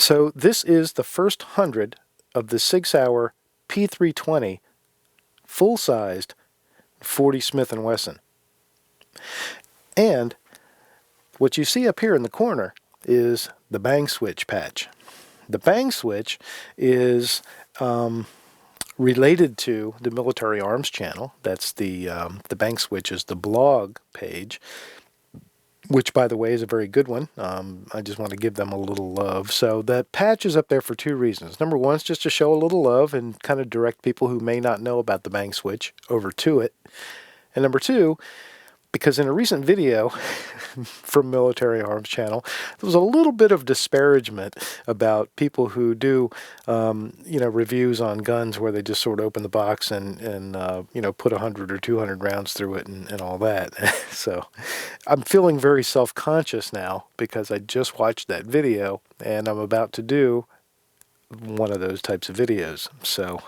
So this is the first 100 of the SIG Sauer P320 full-sized 40 Smith & Wesson. And what you see up here in the corner is the bang switch patch. The bang switch is related to the Military Arms channel. That's the bang switch is the blog page, which, by the way, is a very good one. I just want to give them a little love. So that patch is up there for two reasons. Number one is just to show a little love and kind of direct people who may not know about the bang switch over to it. And number two, because in a recent video from Military Arms Channel, there was a little bit of disparagement about people who do, reviews on guns where they just sort of open the box and put 100 or 200 rounds through it and all that. So I'm feeling very self-conscious now because I just watched that video and I'm about to do one of those types of videos. So,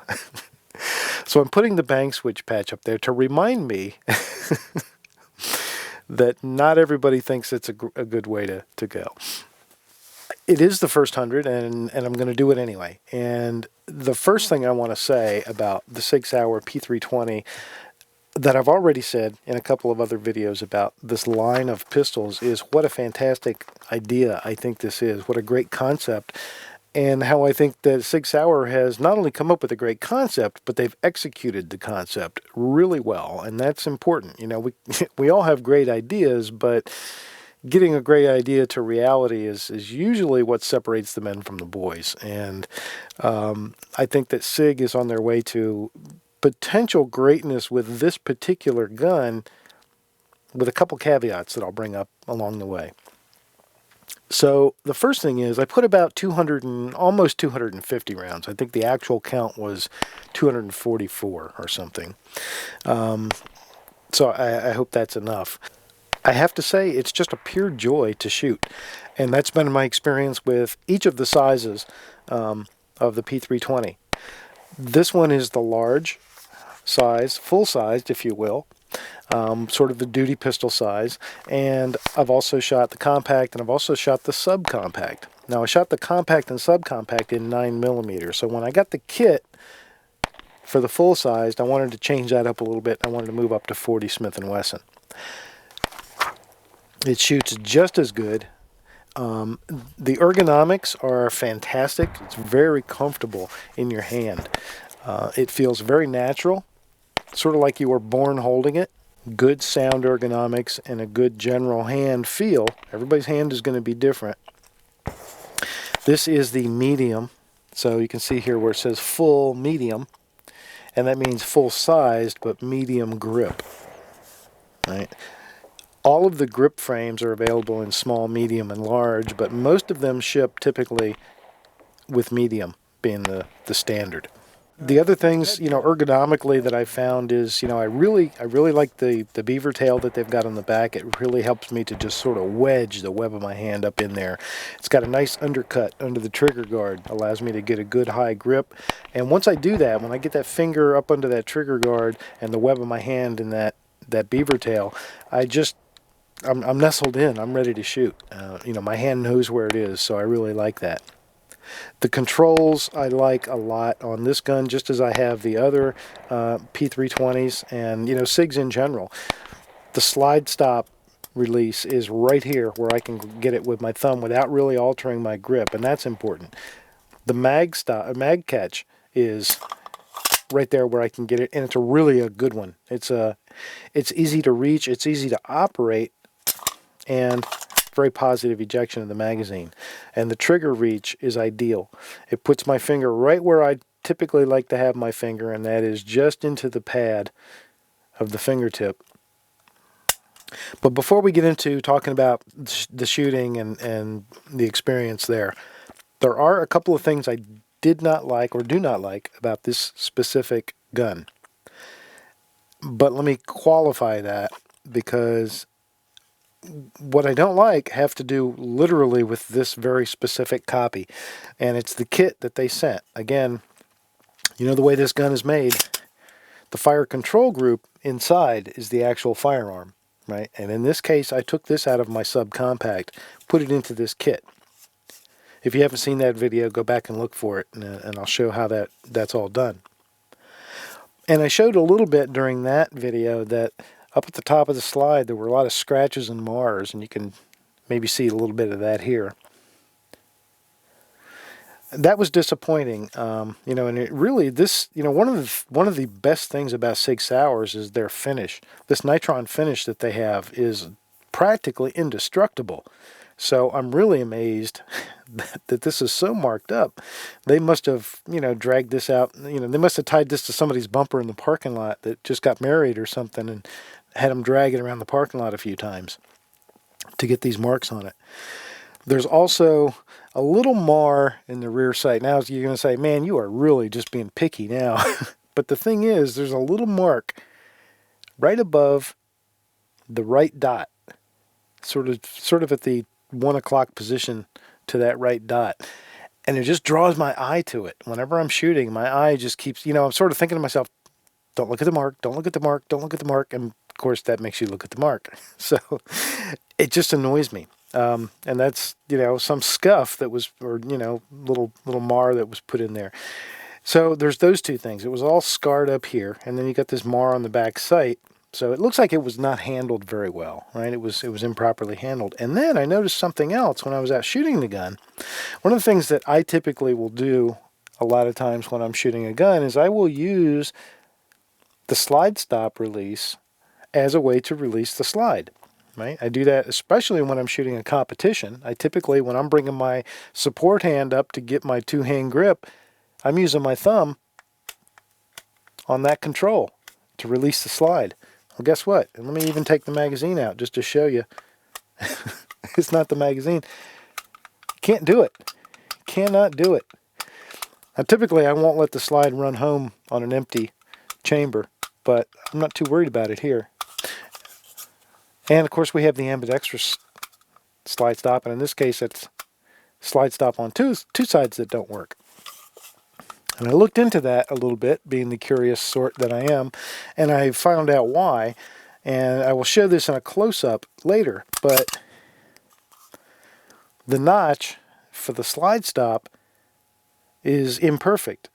so I'm putting the bang switch patch up there to remind me that not everybody thinks it's a good way to go. It is the first 100, and I'm going to do it anyway. And the first thing I want to say about the SIG Sauer P320 that I've already said in a couple of other videos about this line of pistols is what a fantastic idea I think this is. What a great concept. And how I think that SIG Sauer has not only come up with a great concept, but they've executed the concept really well. And that's important. You know, we all have great ideas, but getting a great idea to reality is usually what separates the men from the boys. And I think that SIG is on their way to potential greatness with this particular gun, with a couple caveats that I'll bring up along the way. So the first thing is I put about 200 and almost 250 rounds. I think the actual count was 244 or something. So I hope that's enough. I have to say it's just a pure joy to shoot. And that's been my experience with each of the sizes of the P320. This one is the large size, full-sized if you will. Sort of the duty pistol size, and I've also shot the compact and I've also shot the subcompact. Now I shot the compact and subcompact in 9mm, so when I got the kit for the full sized, I wanted to change that up a little bit. I wanted to move up to 40 Smith & Wesson. It shoots just as good. The ergonomics are fantastic. It's very comfortable in your hand. It feels very natural, sort of like you were born holding it. Good sound ergonomics and a good general hand feel. Everybody's hand is going to be different. This is the medium. So you can see here where it says full medium. And that means full-sized, but medium grip. Right? All of the grip frames are available in small, medium, and large, but most of them ship typically with medium being the standard. The other things, ergonomically that I found is, I really like the beaver tail that they've got on the back. It really helps me to just sort of wedge the web of my hand up in there. It's got a nice undercut under the trigger guard, allows me to get a good high grip. And once I do that, when I get that finger up under that trigger guard and the web of my hand in that beaver tail, I'm nestled in. I'm ready to shoot. My hand knows where it is, so I really like that. The controls I like a lot on this gun, just as I have the other P320s and, SIGs in general. The slide stop release is right here where I can get it with my thumb without really altering my grip, and that's important. The mag catch is right there where I can get it, and it's really a good one. It's easy to reach, it's easy to operate, and very positive ejection of the magazine. And the trigger reach is ideal. It puts my finger right where I typically like to have my finger, and that is just into the pad of the fingertip. But before we get into talking about the shooting and the experience there are a couple of things I did not like or do not like about this specific gun. But let me qualify that, because what I don't like have to do literally with this very specific copy, and it's the kit that they sent. Again, the way this gun is made, the fire control group inside is the actual firearm, right? And in this case, I took this out of my subcompact, put it into this kit. If you haven't seen that video, go back and look for it, and I'll show how that's all done. And I showed a little bit during that video that up at the top of the slide there were a lot of scratches and mars, and you can maybe see a little bit of that here. That was disappointing, you know, and it really, this, you know, one of the best things about SIG Sauers is their finish. This nitron finish that they have is practically indestructible. So I'm really amazed that this is so marked up. They must have, you know, dragged this out, you know, they must have tied this to somebody's bumper in the parking lot that just got married or something and had them drag it around the parking lot a few times to get these marks on it. There's also a little mar in the rear sight. Now you're going to say, man, you are really just being picky now. But the thing is, there's a little mark right above the right dot, sort of at the 1 o'clock position to that right dot. And it just draws my eye to it. Whenever I'm shooting, my eye just keeps, you know, I'm sort of thinking to myself, don't look at the mark, don't look at the mark, don't look at the mark. And of course, that makes you look at the mark. So it just annoys me. And that's, you know, some scuff that was, or, you know, little mar that was put in there. So there's those two things. It was all scarred up here, and then you got this mar on the back sight. So it looks like it was not handled very well, right? It was improperly handled. And then I noticed something else when I was out shooting the gun. One of the things that I typically will do a lot of times when I'm shooting a gun is I will use the slide stop release as a way to release the slide. Right? I do that especially when I'm shooting a competition. I typically, when I'm bringing my support hand up to get my two-hand grip, I'm using my thumb on that control to release the slide. Well, guess what? And let me even take the magazine out just to show you. It's not the magazine. Can't do it. Cannot do it. Now, typically, I won't let the slide run home on an empty chamber, but I'm not too worried about it here. And of course we have the ambidextrous slide stop, and in this case it's slide stop on two sides that don't work. And I looked into that a little bit, being the curious sort that I am, and I found out why, and I will show this in a close-up later, but the notch for the slide stop is imperfect.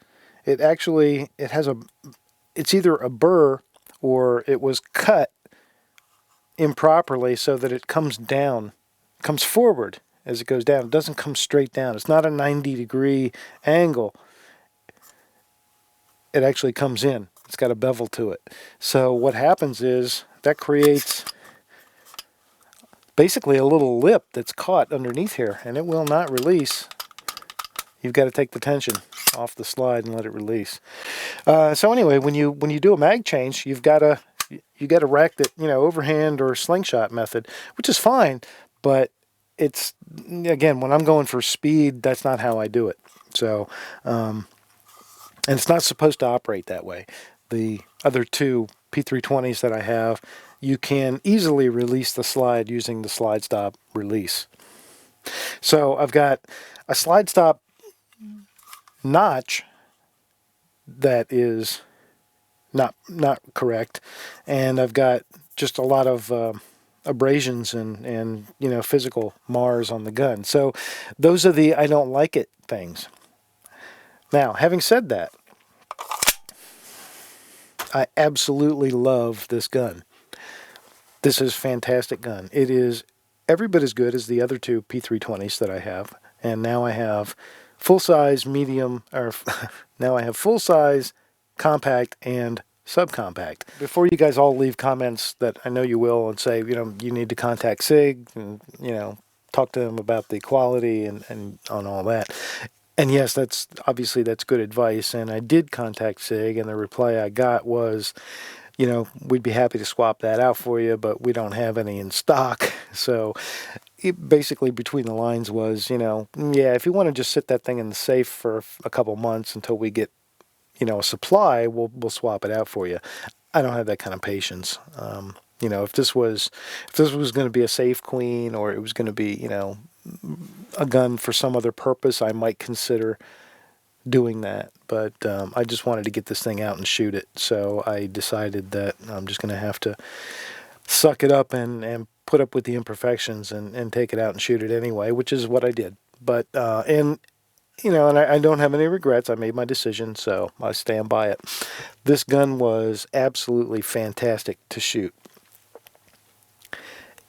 It actually, it's either a burr or it was cut improperly so that it comes forward as it goes down. It doesn't come straight down. It's not a 90-degree angle. It actually comes in. It's got a bevel to it. So what happens is that creates basically a little lip that's caught underneath here, and it will not release. You've got to take the tension off the slide and let it release. So anyway, when you do a mag change, you got to rack that, you know, overhand or slingshot method, which is fine, but it's, again, when I'm going for speed, that's not how I do it. So, and it's not supposed to operate that way. The other two P320s that I have, you can easily release the slide using the slide stop release. So I've got a slide stop notch that is not correct, and I've got just a lot of abrasions and you know, physical mars on the gun. So those are the I don't like it things. Now, having said that, I absolutely love this gun. This is a fantastic gun. It is every bit as good as the other two P320s that I have, and now I have full-size, medium, or now I have full-size, compact, and subcompact. Before you guys all leave comments that I know you will and say, you know, you need to contact SIG and, you know, talk to them about the quality and on all that. And yes, that's obviously that's good advice. And I did contact SIG, and the reply I got was, you know, we'd be happy to swap that out for you, but we don't have any in stock. So it basically between the lines was, you know, yeah, if you want to just sit that thing in the safe for a couple months until we get, you know, a supply, we'll swap it out for you. I don't have that kind of patience. You know, if this was going to be a safe queen, or it was going to be, you know, a gun for some other purpose, I might consider doing that. But I just wanted to get this thing out and shoot it. So I decided that I'm just going to have to suck it up and put up with the imperfections and take it out and shoot it anyway, which is what I did. But and and I don't have any regrets. I made my decision, so I stand by it. This gun was absolutely fantastic to shoot.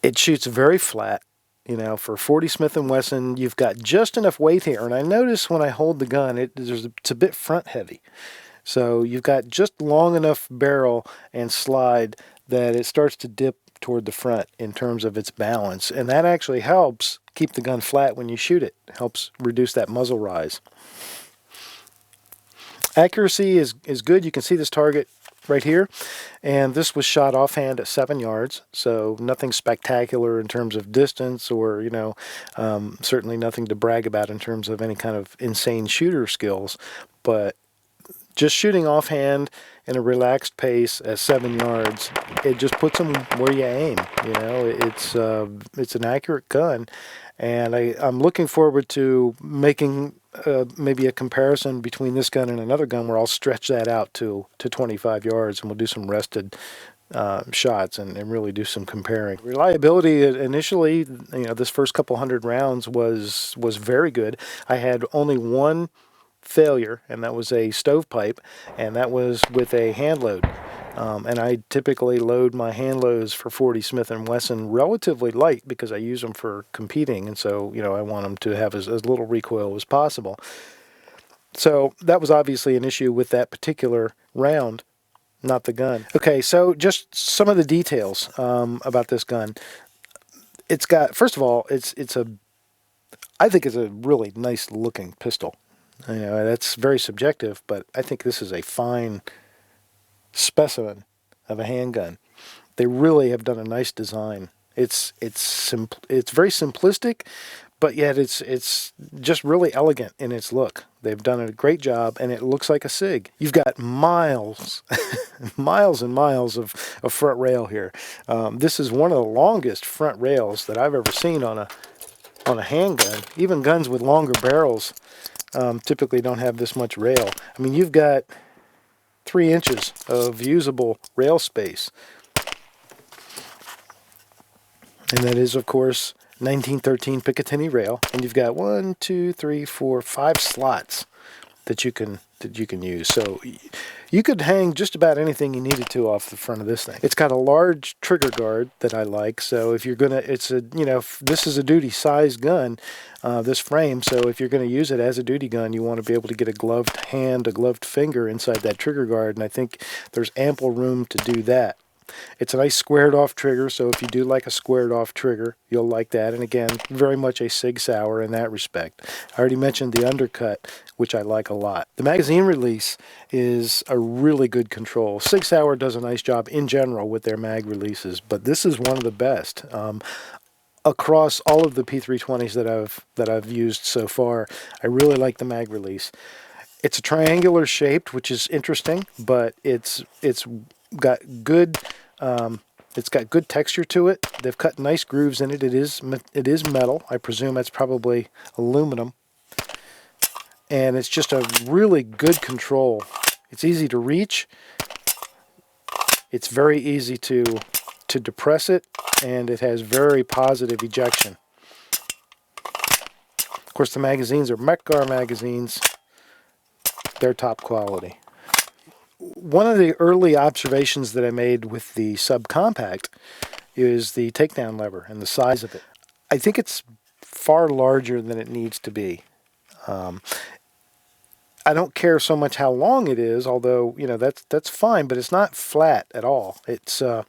It shoots very flat. For 40 Smith & Wesson, you've got just enough weight here. And I notice when I hold the gun, it's a bit front heavy. So you've got just long enough barrel and slide that it starts to dip toward the front in terms of its balance. And that actually helps keep the gun flat when you shoot it. It helps reduce that muzzle rise. Accuracy is good. You can see this target right here. And this was shot offhand at 7 yards. So nothing spectacular in terms of distance or, certainly nothing to brag about in terms of any kind of insane shooter skills. But just shooting offhand in a relaxed pace at 7 yards, it just puts them where you aim. It's an accurate gun, and I'm looking forward to making maybe a comparison between this gun and another gun where I'll stretch that out to 25 yards, and we'll do some rested shots and really do some comparing. Reliability initially, this first couple hundred rounds was very good. I had only one failure, and that was a stovepipe, and that was with a hand load. And I typically load my hand loads for 40 Smith & Wesson relatively light because I use them for competing, and so I want them to have as little recoil as possible. So that was obviously an issue with that particular round, not the gun. Okay, so just some of the details about this gun. It's got, first of all, I think it's a really nice looking pistol. That's very subjective, but I think this is a fine specimen of a handgun. They really have done a nice design. It's very simplistic, but yet it's just really elegant in its look. They've done a great job, and it looks like a SIG. You've got miles, miles and miles of front rail here. This is one of the longest front rails that I've ever seen on a handgun. Even guns with longer barrels typically don't have this much rail. I mean, you've got 3 inches of usable rail space. And that is, of course, 1913 Picatinny rail. And you've got 1, 2, 3, 4, 5 slots that you can use. So you could hang just about anything you needed to off the front of this thing. It's got a large trigger guard that I like. So if you're gonna, this is a duty size gun, this frame. So if you're going to use it as a duty gun, you want to be able to get a gloved hand, a gloved finger inside that trigger guard, and I think there's ample room to do that. It's a nice squared off trigger, so if you do like a squared off trigger, you'll like that. And again, very much a Sig Sauer in that respect. I already mentioned the undercut, which I like a lot. The magazine release is a really good control. Sig Sauer does a nice job in general with their mag releases, but this is one of the best. Across all of the P320s that I've used so far, I really like the mag release. It's a triangular shaped, which is interesting, but it's got good texture to it. They've cut nice grooves in it. It is metal. I presume that's probably aluminum. And it's just a really good control. It's easy to reach. It's very easy to depress it, and it has very positive ejection. Of course, the magazines are Mekgar magazines. They're top quality. One of the early observations that I made with the subcompact is the takedown lever and the size of it. I think it's far larger than it needs to be. I don't care so much how long it is, although that's fine, but it's not flat at all. It's if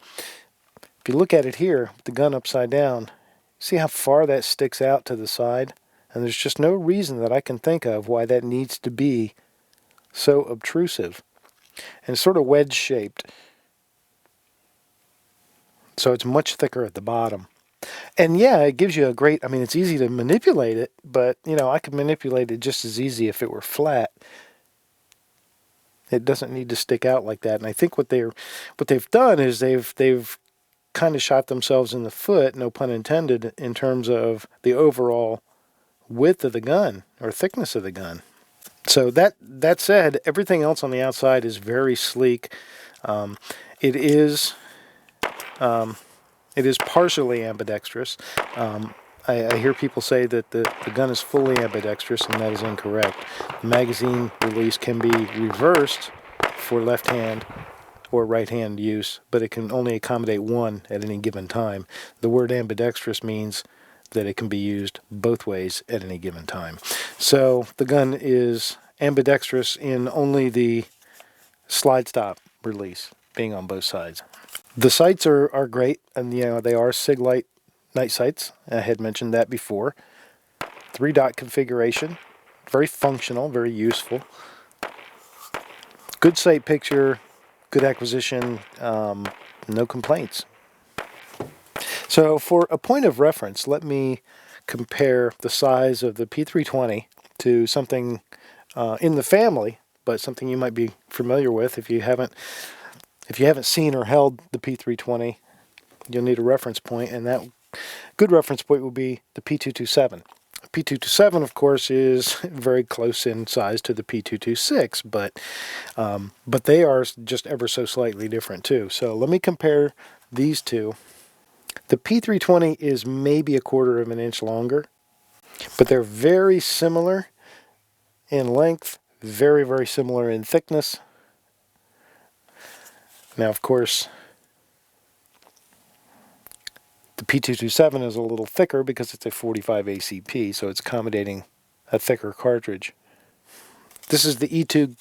you look at it here, with the gun upside down, see how far that sticks out to the side? And there's just no reason that I can think of why that needs to be so obtrusive. And it's sort of wedge-shaped. So it's much thicker at the bottom. And yeah, it gives you it's easy to manipulate it, but I could manipulate it just as easy if it were flat. It doesn't need to stick out like that. And I think what they've done is they've kind of shot themselves in the foot, no pun intended, in terms of the overall width of the gun or thickness of the gun. So that said, everything else on the outside is very sleek. It is partially ambidextrous. I hear people say that the gun is fully ambidextrous, and that is incorrect. The magazine release can be reversed for left hand or right hand use, but it can only accommodate one at any given time. The word ambidextrous means that it can be used both ways at any given time. So the gun is ambidextrous in only the slide stop release, being on both sides. The sights are great, and they are SIG light night sights. I had mentioned that before. 3-dot configuration, very functional, very useful. Good sight picture, good acquisition, no complaints. So for a point of reference, let me compare the size of the P320 to something in the family, but something you might be familiar with. If you haven't seen or held the P320, you'll need a reference point, and that good reference point will be the P227. P227, of course, is very close in size to the P226, but they are just ever so slightly different too. So let me compare these two. The P320 is maybe 1/4 of an inch longer, but they're very similar in length, very, very similar in thickness. Now, of course, the P227 is a little thicker because it's a 45 ACP, so it's accommodating a thicker cartridge. This is the E2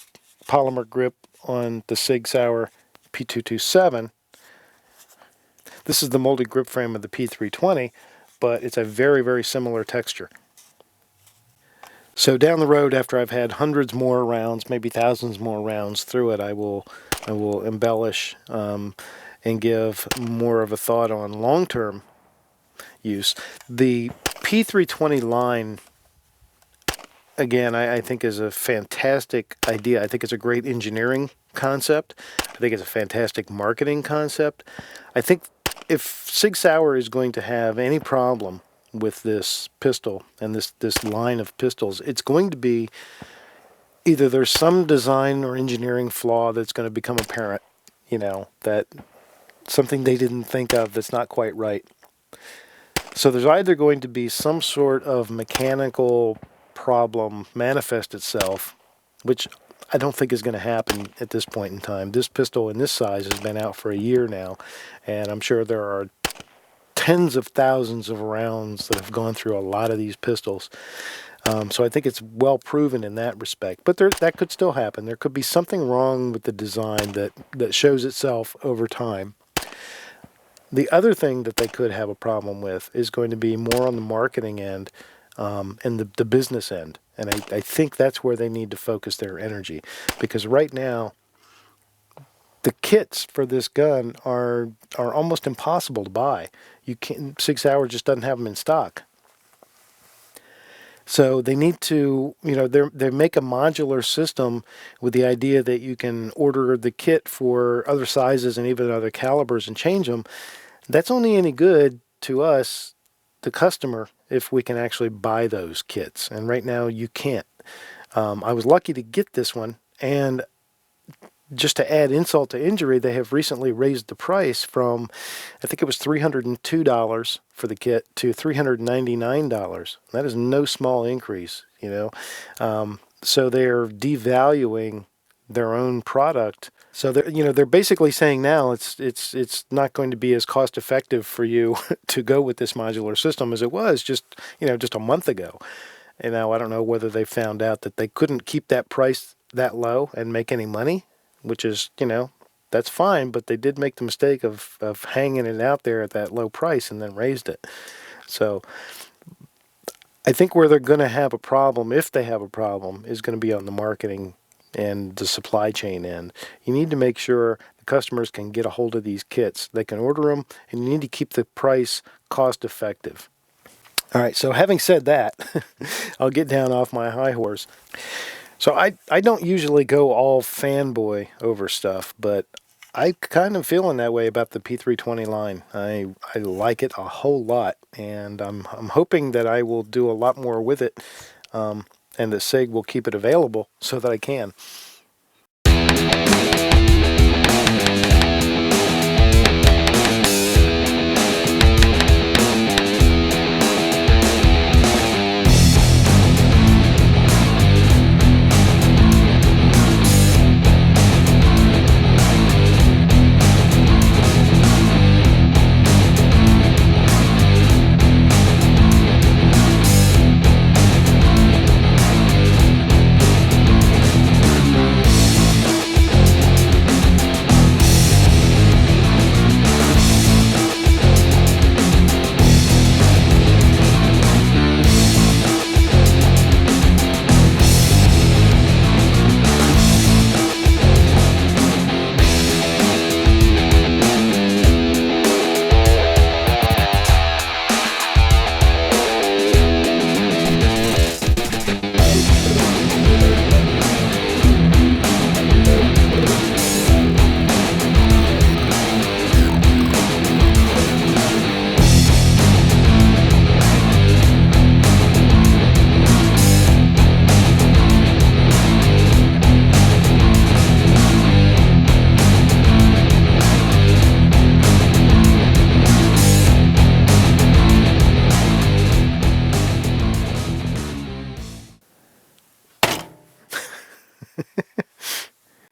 polymer grip on the SIG Sauer P227. This is the molded grip frame of the P320, but it's a very, very similar texture. So down the road, after I've had hundreds more rounds, maybe thousands more rounds through it, I will embellish and give more of a thought on long-term use. The P320 line, again, I think is a fantastic idea. I think it's a great engineering concept. I think it's a fantastic marketing concept. I think if SIG Sauer is going to have any problem with this pistol and this line of pistols, it's going to be either there's some design or engineering flaw that's going to become apparent, that something they didn't think of that's not quite right. So there's either going to be some sort of mechanical problem manifest itself, which I don't think is going to happen at this point in time. This pistol in this size has been out for a year now, and I'm sure there are tens of thousands of rounds that have gone through a lot of these pistols. So I think it's well proven in that respect. But that could still happen. There could be something wrong with the design that shows itself over time. The other thing that they could have a problem with is going to be more on the marketing end and the business end. And I think that's where they need to focus their energy. Because right now, the kits for this gun are almost impossible to buy. SIG Sauer just doesn't have them in stock. So they need to, they make a modular system with the idea that you can order the kit for other sizes and even other calibers and change them. That's only any good to us, the customer, if we can actually buy those kits. And right now you can't. I was lucky to get this one, and just to add insult to injury, they have recently raised the price from, I think it was $302 for the kit to $399. That is no small increase, So they're devaluing their own product. So they're basically saying now it's not going to be as cost effective for you to go with this modular system as it was just a month ago. And now I don't know whether they found out that they couldn't keep that price that low and make any money, which is, that's fine, but they did make the mistake of hanging it out there at that low price and then raised it. So I think where they're going to have a problem, if they have a problem, is going to be on the marketing and the supply chain end. You need to make sure the customers can get a hold of these kits. They can order them, and you need to keep the price cost effective. All right, so having said that, I'll get down off my high horse. So I don't usually go all fanboy over stuff, but I kind of feeling that way about the P320 line. I like it a whole lot, and I'm hoping that I will do a lot more with it, and that SIG will keep it available so that I can.